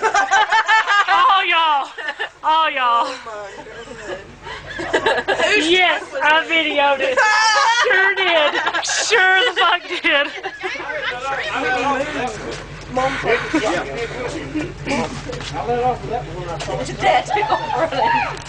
All y'all. All y'all. Oh my goodness. Yes, I videoed it. Sure did. Sure the fuck did. Mom took it. I let off of that one when I saw it. Dad took off running.